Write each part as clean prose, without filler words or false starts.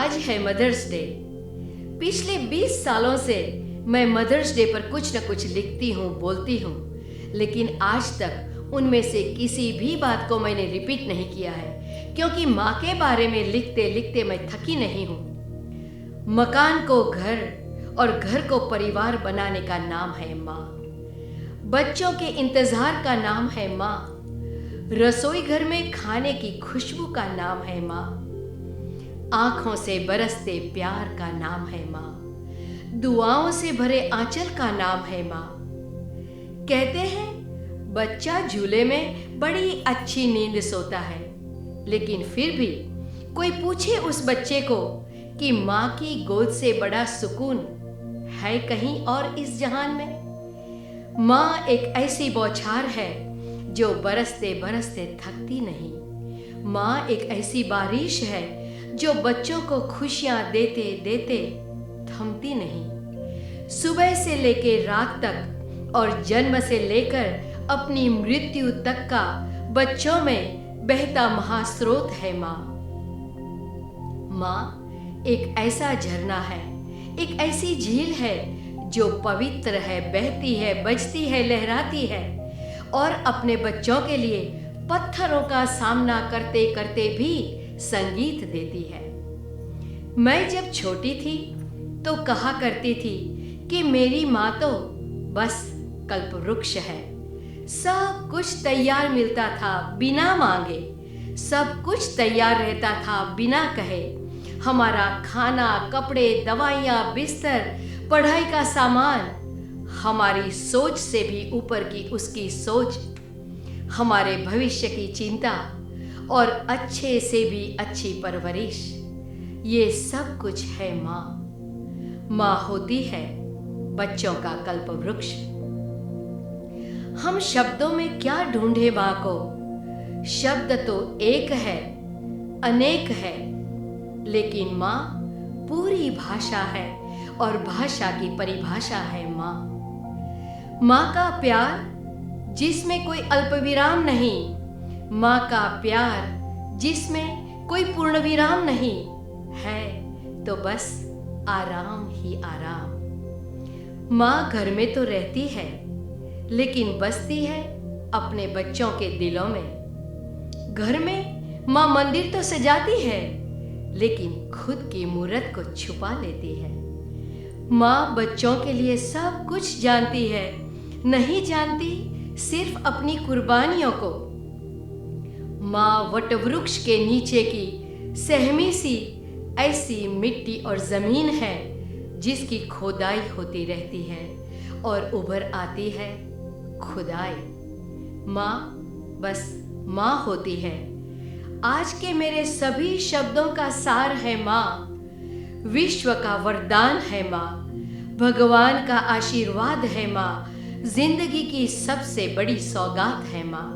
आज है mother's day. पिछले 20 सालों से मैं मदर्स डे पर कुछ न कुछ लिखती हूँ, बोलती हूँ, लेकिन आज तक उनमें से किसी भी बात को मैंने रिपीट नहीं किया है, क्योंकि माँ के बारे में लिखते लिखते मैं थकी नहीं हूँ। मकान को घर और घर को परिवार बनाने का नाम है माँ। बच्चों के इंतजार का नाम है माँ। रसोई घर में खाने की खुशबू का नाम है माँ। आंखों से बरसते प्यार का नाम है माँ। दुआओं से भरे आंचल का नाम है माँ। कहते हैं बच्चा झूले में बड़ी अच्छी नींद सोता है, लेकिन फिर भी कोई पूछे उस बच्चे को कि माँ की गोद से बड़ा सुकून है कहीं और इस जहान में। माँ एक ऐसी बौछार है जो बरसते बरसते थकती नहीं। माँ एक ऐसी बारिश है जो बच्चों को खुशियां देते देते थमती नहीं। सुबह से लेकर रात तक और जन्म से लेकर अपनी मृत्यु तक का बच्चों में बहता महास्रोत है माँ। माँ एक ऐसा झरना है, एक ऐसी झील है जो पवित्र है, बहती है, बजती है, लहराती है और अपने बच्चों के लिए पत्थरों का सामना करते करते भी संगीत देती है। मैं जब छोटी थी तो कहा करती थी कि मेरी माँ तो बस कल्पवृक्ष है। सब कुछ तैयार मिलता था बिना मांगे, सब कुछ तैयार रहता था बिना कहे। हमारा खाना, कपड़े, दवाइयाँ, बिस्तर, पढ़ाई का सामान, हमारी सोच से भी ऊपर की उसकी सोच, हमारे भविष्य की चिंता और अच्छे से भी अच्छी परवरिश, ये सब कुछ है माँ। माँ होती है बच्चों का कल्पवृक्ष। हम शब्दों में क्या ढूंढे माँ को? शब्द तो एक है, अनेक है, लेकिन माँ पूरी भाषा है और भाषा की परिभाषा है माँ। माँ का प्यार जिसमें कोई अल्पविराम नहीं, माँ का प्यार जिसमें कोई पूर्ण विराम नहीं है, तो बस आराम ही आराम। माँ घर में तो रहती है, लेकिन बसती है अपने बच्चों के दिलों में। घर में माँ मंदिर तो सजाती है, लेकिन खुद की मूरत को छुपा लेती है। माँ बच्चों के लिए सब कुछ जानती है, नहीं जानती सिर्फ अपनी कुर्बानियों को। माँ वटवृक्ष के नीचे की सहमी सी ऐसी मिट्टी और जमीन है जिसकी खोदाई होती रहती है और उभर आती है खुदाई। माँ बस माँ होती है। आज के मेरे सभी शब्दों का सार है माँ। विश्व का वरदान है माँ, भगवान का आशीर्वाद है माँ, जिंदगी की सबसे बड़ी सौगात है माँ।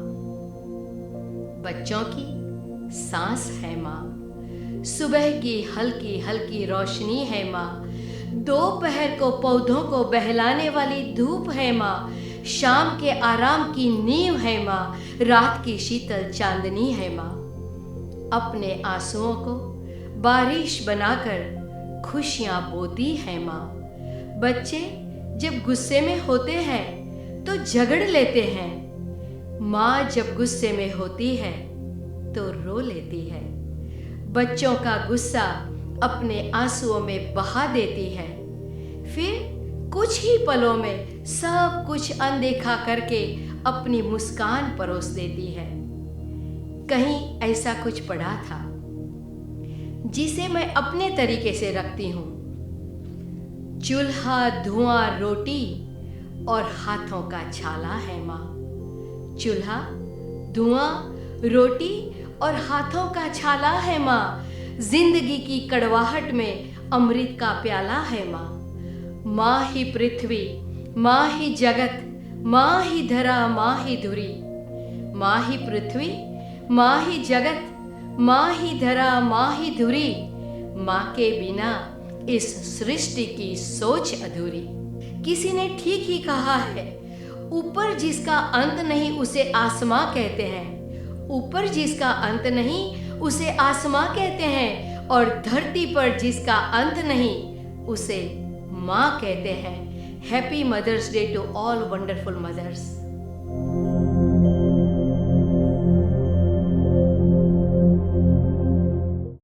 बच्चों की सांस है माँ, सुबह की हल्की हल्की रोशनी है माँ, दोपहर को पौधों को बहलाने वाली धूप है माँ, शाम के आराम की नींव है माँ, रात की शीतल चांदनी है माँ। अपने आंसुओं को बारिश बनाकर खुशियाँ बोती है माँ। बच्चे जब गुस्से में होते हैं तो झगड़ लेते हैं, माँ जब गुस्से में होती है तो रो लेती है। बच्चों का गुस्सा अपने आंसुओं में बहा देती है, फिर कुछ ही पलों में सब कुछ अनदेखा करके अपनी मुस्कान परोस देती है। कहीं ऐसा कुछ पढ़ा था जिसे मैं अपने तरीके से रखती हूँ। चूल्हा, धुआं, रोटी और हाथों का छाला है माँ। चूल्हा, धुआं, रोटी और हाथों का छाला है माँ। जिंदगी की कड़वाहट में अमृत का प्याला है माँ। माँ ही पृथ्वी, माँ ही जगत, माँ ही धरा, माँ ही धुरी। माँ ही पृथ्वी, माँ ही जगत, माँ ही धरा, माँ ही धुरी। माँ के बिना इस सृष्टि की सोच अधूरी। किसी ने ठीक ही कहा है, ऊपर जिसका अंत नहीं उसे आसमां कहते हैं। ऊपर जिसका अंत नहीं उसे आसमां कहते हैं, और धरती पर जिसका अंत नहीं, उसे माँ कहते हैं। Happy mother's day to all wonderful mother's.